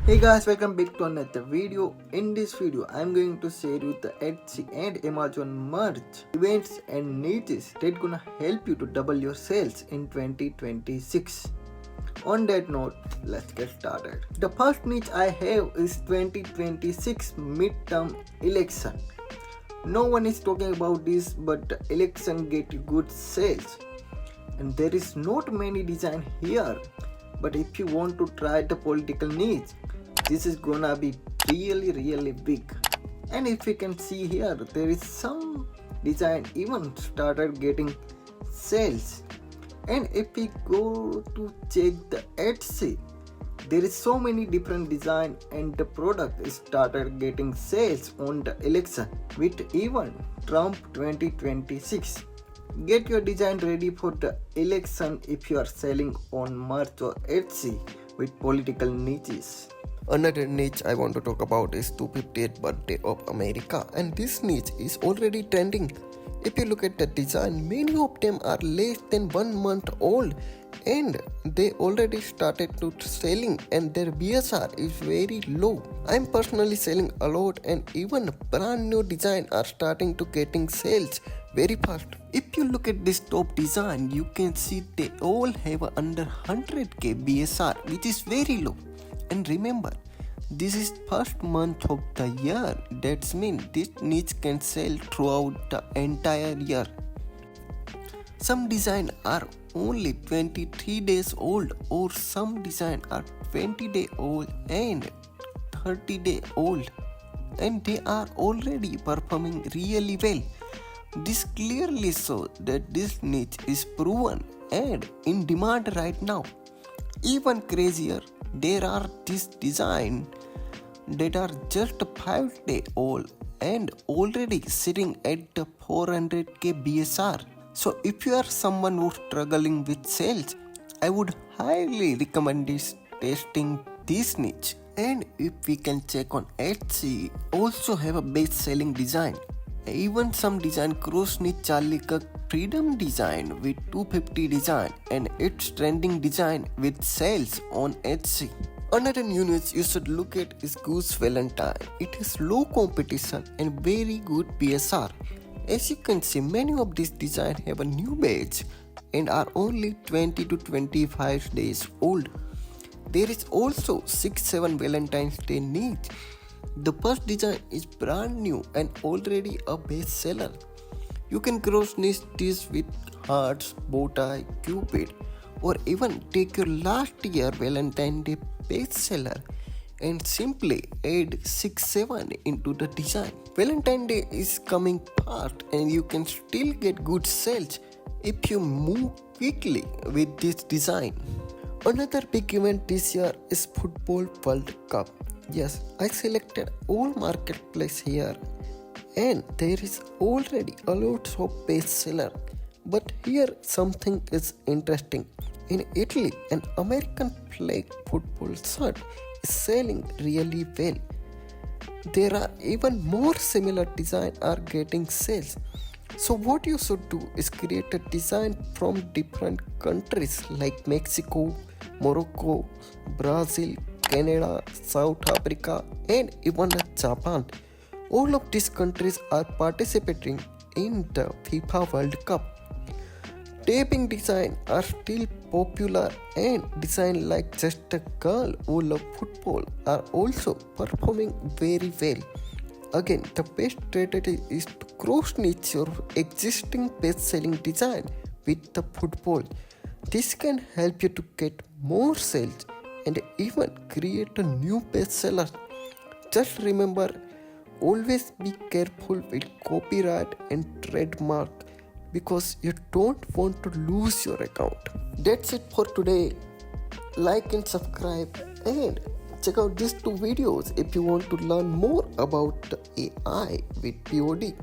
Hey guys, welcome back to another video. In this video, I'm going to share you the Etsy and Amazon merch events and niches that gonna help you to double your sales in 2026. On that note, let's get started. The first niche I have is 2026 midterm election. No one is talking about this, but the election get you good sales. And there is not many design here. But if you want to try the political niche, this is gonna be really big. And if you can see here, there is some design even started getting sales. And if we go to check the Etsy, there is so many different design and the product started getting sales on the election with even Trump 2026. Get your design ready for the election if you are selling on merch or Etsy with political niches. Another niche I want to talk about is 250th birthday of America, and this niche is already trending. If you look at the design, many of them are less than 1 month old and they already started to selling and their BSR is very low. I'm personally selling a lot and even brand new design are starting to getting sales very fast. If you look at this top design, you can see they all have under 100k BSR, which is very low. And remember, this is first month of the year. That means this niche can sell throughout the entire year. Some design are only 23 days old, or some design are 20 day old and 30 day old, and they are already performing really well. This clearly shows that this niche is proven and in demand right now. Even crazier, there are these designs that are just 5 day old and already sitting at the 400k BSR. So if you are someone who's struggling with sales, I would highly recommend testing this niche. And if we can check on Etsy, also have a best selling design. Even some design cross niche Charlie Kirk freedom design with 250 design and its trending design with sales on Etsy. Another new niche you should look at is Goose Valentine. It has low competition and very good BSR. As you can see, many of these designs have a new batch and are only 20 to 25 days old. There is also 6-7 Valentine's Day niche. The first design is brand new and already a bestseller. You can cross niche this with hearts, bow tie, cupid, or even take your last year Valentine's Day bestseller and simply add 6-7 into the design. Valentine's Day is coming fast and you can still get good sales if you move quickly with this design. Another big event this year is Football World Cup. Yes, I selected all marketplace here and there is already a lot of bestseller. But here something is interesting. In Italy, an American flag football shirt is selling really well. There are even more similar designs are getting sales. So what you should do is create a design from different countries like Mexico, Morocco, Brazil, Canada, South Africa, and even Japan. All of these countries are participating in the FIFA World Cup. Taping design are still popular and design like Just a Girl who love football are also performing very well. Again, the best strategy is to cross niche your existing best selling design with the football. This can help you to get more sales and even create a new bestseller. Just remember, always be careful with copyright and trademark because you don't want to lose your account. That's it for today. Like and subscribe and check out these two videos if you want to learn more about AI with POD.